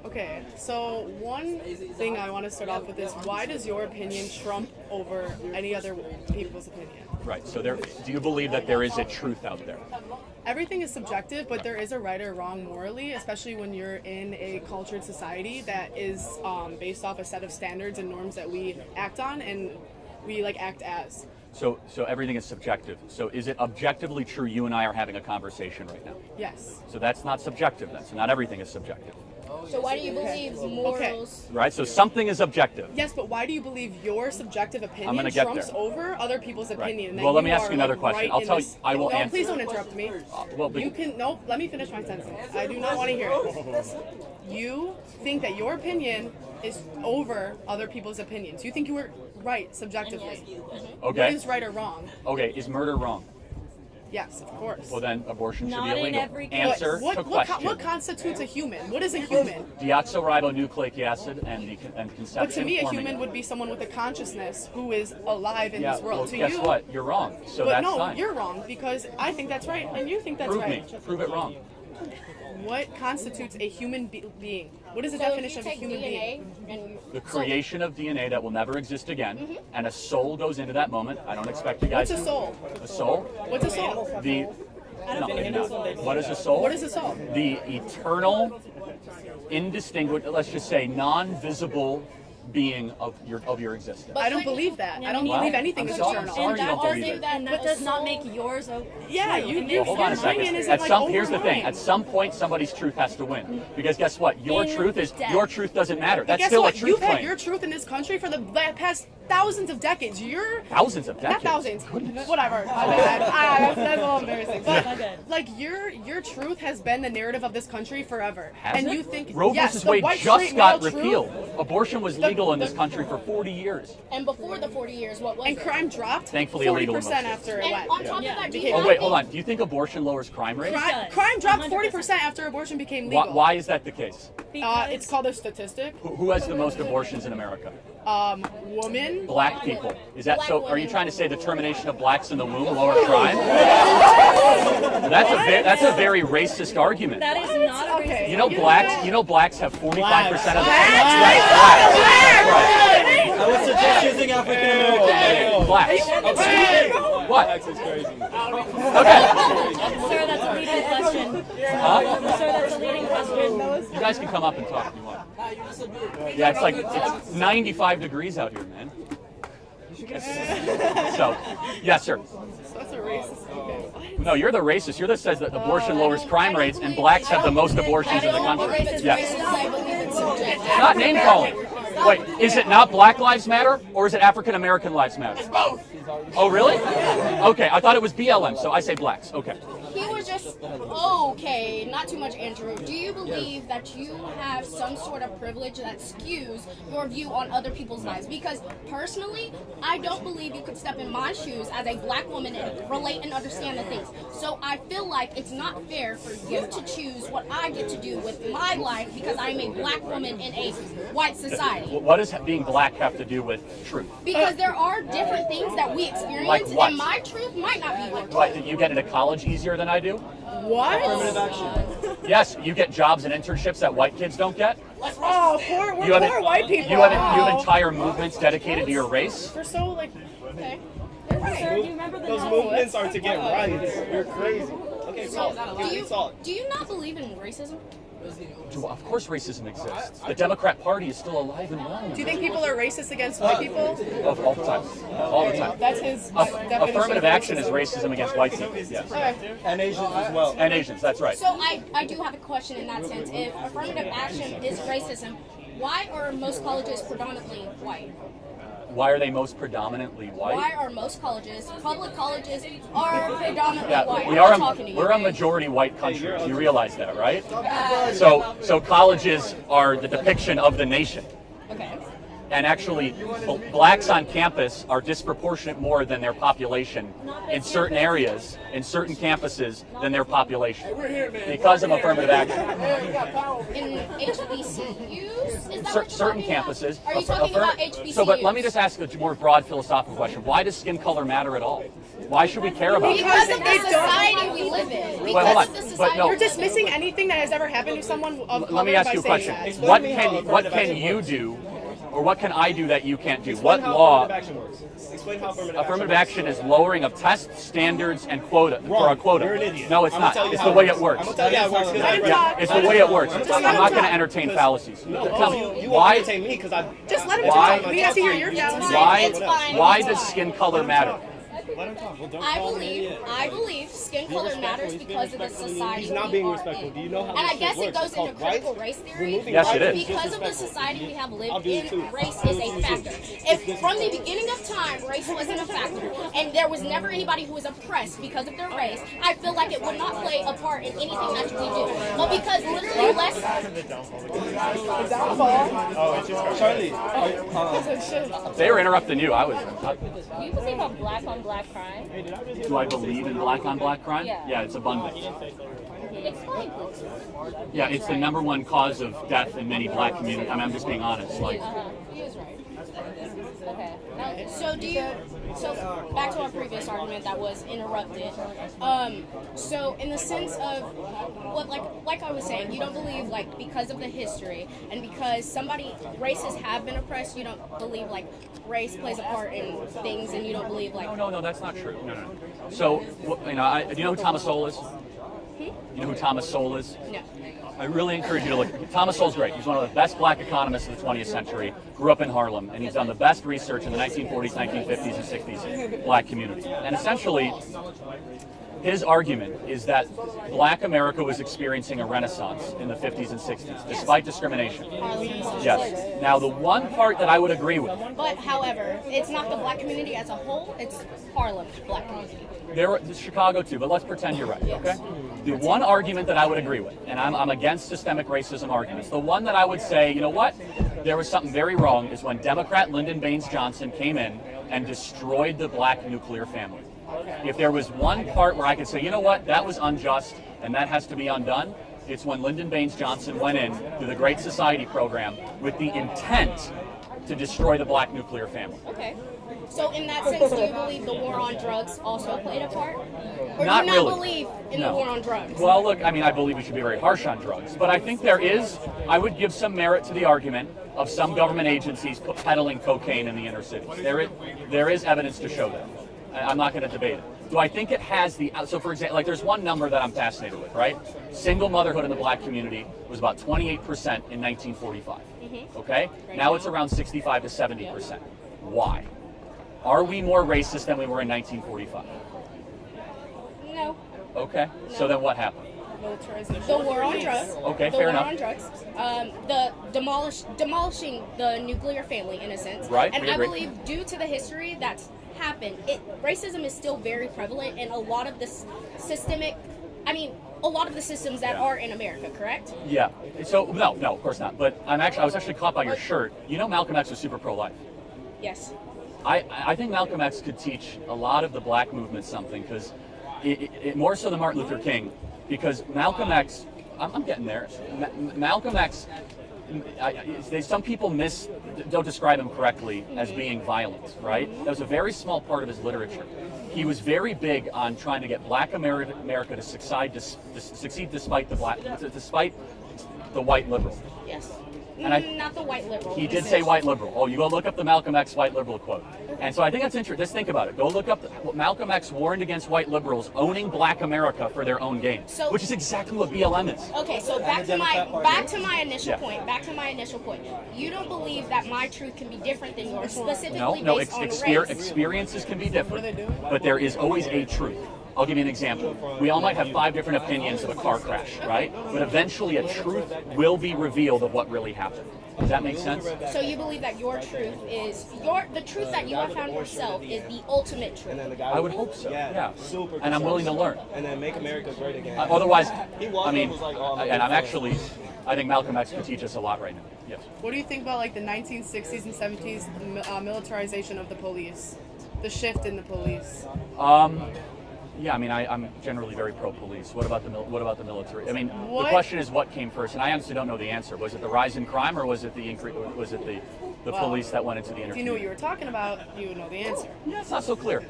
Okay, so one thing I want to start off with is why does your opinion trump over any other people's opinion? Right. So do you believe that there is a truth out there? Everything is subjective, but there is a right or wrong morally, especially when you're in a cultured society that is based off a set of standards and norms that we act on and we act as. So everything is subjective. So is it objectively true you and I are having a conversation right now? Yes. So that's not subjective then. So not everything is subjective. So why do you believe morals? Right? So something is objective. Yes, but why do you believe your subjective opinion gonna get trumps there. over other people's opinion? Right. Well, let me ask you another question. I'll tell you. I will answer. Please don't interrupt me. You can no. Let me finish my sentence. I do not want to hear it. You think that your opinion is over other people's opinions. You think you were right subjectively. Okay. What is right or wrong? Okay. Is murder wrong? Yes, of course. Well, then abortion should Not be in illegal. every case. Answer to question. What constitutes a human? What is a human? Deoxyribonucleic acid and conception. But to me, a forming human it. would be someone with a consciousness who is alive in this world. Well, To guess you, what? You're wrong. So but that's no, fine. you're wrong because I think that's right and you think that's Prove right. me. Prove it wrong. What constitutes a human being? What is the So definition if of a you take human DNA being? and The creation of DNA that will never exist again, and a soul goes into that moment. I don't expect you guys. What's a soul? A soul? What's a soul? What is a soul? What is a soul? The eternal, indistinguishable, let's just say, non-visible being of your existence. I don't believe that. I don't Well, believe anything I'm is sorry- eternal. I'm sorry you don't believe it. And that does not make yours okay. Yeah, you It your makes Hold on a second. opinion isn't At like some, over here's the thing. mine. At some point, somebody's truth has to win. Because guess what? Your In truth is death. your truth doesn't matter. That's Guess still what? a truth You've had claim. your truth in this country for the past thousands of decades. You're Thousands of not decades. thousands, Goodness. whatever. My bad. That's a little embarrassing. But My bad. your truth has been the narrative of this country forever. Has and it? you think Roe yes, versus the Wade white just straight got male truth- repealed. Abortion was legal in this country for 40 years. And before the 40 years, what was And it? crime dropped Thankfully 40% illegal in most states. after it And went. on top of Yeah. that, do Became- you Oh not wait, think- hold on. Do you think abortion lowers crime rates? Right. Crime dropped 100%. 40% after abortion became legal. Why is that the case? It's called a statistic. Who has the most abortions in America? Woman. Black people. Is that Black so? Are you women. trying to say the termination of blacks in the womb lower crime? That's a very racist argument. That is not a Okay. racist. You know blacks have 45% of the I would suggest using African American. blacks. What? That's crazy. Okay. Sir, that's a leading question. Huh? Sir, that's a leading question. You guys can come up and talk if you want. Yeah, it's 95 degrees out here, man. So, yes, sir. That's a racist. Okay. No, you're the racist. You're the says that abortion lowers crime rates and blacks have the most abortions in the country. Yes. I believe it's subjective. Not name calling. Wait, is it not Black Lives Matter or is it African American Lives Matter? It's both. Oh, really? Okay, I thought it was BLM, so I say blacks. Okay. He was just okay, not too much, Andrew. Do you believe that you have some sort of privilege that skews your view on other people's lives? Because personally, I don't believe you could step in my shoes as a black woman and relate and understand the things. So I feel like it's not fair for you to choose what I get to do with my life because I'm a black woman in a white society. What does being black have to do with truth? Because there are different things that we experience, Like what? and my truth might not be your truth. What, did you get into college easier than I do? What? Affirmative action. Yes, you get jobs and internships that white kids don't get. Oh, we're You have, poor white people. you have entire movements dedicated to your race. We're so like. Okay. Sir, do you remember the Those novel? movements are to get rights. You're crazy. Okay, So, salt. do you, Salt. do you not believe in racism? Of course racism exists. The Democrat Party is still alive and well. Do you think people are racist against white people? All the time. All the time. That's his definition. Affirmative of action is racism. racism against white people. Yes. Okay. And Asians as well. And Asians, that's right. So I do have a question in that sense. If affirmative action is racism, why are most colleges predominantly white? Why are they most predominantly white? Why are most colleges, public colleges, are predominantly Yeah, white? we I'm are talking to you. we're a majority white country. You realize that, right? So colleges are the depiction of the nation. Okay. And actually, blacks on campus are disproportionate more than their population in certain areas, in certain campuses, than their population because of affirmative action. In HBCUs? Is that what Certain you're talking campuses. About? Are you talking about HBCUs? So, but let me just ask a more broad philosophical question. Why does skin color matter at all? Why should we care about it? Because of the society we live in. hold Because on. of the But society no. You're dismissing anything that has ever happened to someone of color Let me ask by you a saying question. that. What can you do, or what can I do that you can't do? Explain What how law? affirmative action works. Explain how Affirmative action is lowering of test standards and quota for a Wrong. quota. You're an idiot. No, it's I'm gonna not. tell you It's how the way it it works. I'm gonna tell you how it works. 'cause I read it. Yeah, it's the way it works. Just I'm let him not going to talk. entertain fallacies. No, Tell me, you won't why? entertain me because I. Just let him Why- talk. We have to hear your fallacies. Why? It's fine. Why It's does fine. skin color matter? Let him talk. Well, don't I call him an idiot. believe skin color matters because of the society He's not we being are respectful. in. Do you know how And this I guess shit it works? goes It's called into critical rights. race theory. Removing Yes, it rights is. Because of the disrespectful. society we have I'll lived do it in, too. race is a factor. If from the beginning of time race wasn't a factor and there was never anybody who was oppressed because of their race, I feel like it would not play a part in anything that we do. But because literally less Charlie, They were interrupting you. Do you believe on black crime? Do I believe in black on black crime? Yeah. It's abundant. Explain, please. Yeah, it's the number one cause of death in many black communities. I mean, I'm just being honest. Like, he is right. Okay. So back to our previous argument that was interrupted. So in the sense of what, like I was saying, you don't believe like because of the history and because races have been oppressed, you don't believe like race plays a part in things, and you don't believe like no, that's not true. No. So, do you know who Thomas Sowell is? You know who Thomas Sowell is? no. I really encourage you to look. Thomas Sowell's great. He's one of the best black economists of the 20th century. Grew up in Harlem, and he's done the best research in the 1940s, 1950s, and 60s black community. And essentially, his argument is that black America was experiencing a renaissance in the 50s and 60s, despite discrimination. Yes. Now, the one part that I would agree with, But however, it's not the black community as a whole; it's Harlem black community. there were Chicago too, but let's pretend you're right, okay? The one argument that I would agree with, and I'm against systemic racism arguments, the one that I would say, you know what, there was something very wrong is when Democrat Lyndon Baines Johnson came in and destroyed the black nuclear family. If there was one part where I could say, you know what, that was unjust and that has to be undone, it's when Lyndon Baines Johnson went in through the Great Society program with the intent to destroy the black nuclear family. Okay. So in that sense, do you believe the war on drugs also played a part? Or Not do you not really. believe in No. the war on drugs? Well, look, I mean, I believe we should be very harsh on drugs, but I think I would give some merit to the argument of some government agencies peddling cocaine in the inner cities. There is evidence to show that. I'm not going to debate it. Do I think it has so for example, like there's one number that I'm fascinated with, right? Single motherhood in the black community was about 28% in 1945, okay? Now it's around 65 to 70%. Why? Are we more racist than we were in 1945? No. Okay, so then what happened? The war on drugs. Okay, the fair war enough. on drugs. The demolishing the nuclear family in a sense. Right, And we I agree. believe due to the history that's happened, racism is still very prevalent in a lot of this a lot of the systems that are in America, correct? Yeah. So no, of course not. But I was actually caught by your shirt. You know, Malcolm X was super pro-life. Yes. I think Malcolm X could teach a lot of the black movement something, because it more so than Martin Luther King, because Malcolm X, I'm getting there. Malcolm X, some people don't describe him correctly as being violent, right? That was a very small part of his literature. He was very big on trying to get black America to succeed despite despite the white liberal. Yes. And not the white liberal. He did say white liberal. Oh, you go look up the Malcolm X white liberal quote. And so I think that's interesting. Just think about it. Go look up what Malcolm X warned against white liberals owning black America for their own gain, which is exactly what BLM is. Okay, so back to my initial point. Back to my initial point. You don't believe that my truth can be different than yours, specifically based on race. Experiences can be different, but there is always a truth. I'll give you an example. We all might have 5 different opinions of a car crash, right? But eventually a truth will be revealed of what really happened. Does that make sense? So you believe that your truth is the truth that you have found yourself is the ultimate truth. I would hope so. Yeah. Super and I'm willing to learn. And then make America great again. Otherwise, I mean, and I think Malcolm X could teach us a lot right now. Yes. What do you think about like the 1960s and 70s militarization of the police? The shift in the police? Yeah, I mean, I'm generally very pro-police. What about the military? I mean, the What? question is what came first, and I honestly don't know the answer. Was it the rise in crime, or was it the increase? Was it the Well, police that went into the If inner you knew what you were talking about, you would know the answer. Yeah, it's not so clear.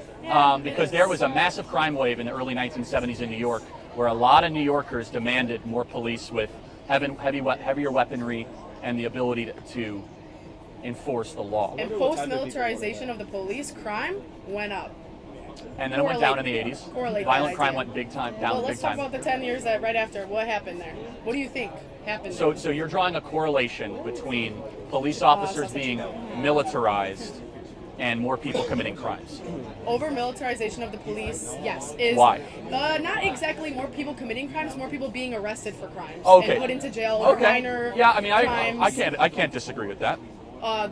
Because there was a massive crime wave in the early 1970s in New York, where a lot of New Yorkers demanded more police with heavier weaponry and the ability to enforce the law. And post-militarization of the police, crime went up. And then it went down in the 80s. Correlate that Violent crime idea. went big time Well, down big let's talk time. about the 10 years that right after. What happened there? What do you think happened? So you're drawing a correlation between police officers being militarized and more people committing crimes. Over militarization of the police, yes. Is Why? Not exactly more people committing crimes, more people being arrested for crimes Okay. and put into jail over minor Yeah, I mean, crimes. I can't disagree with that.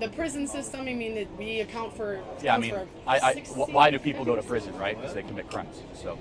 The prison system, I mean, we account for. Yeah, I mean, for why do 60, people go to prison, right? Because they commit crimes. So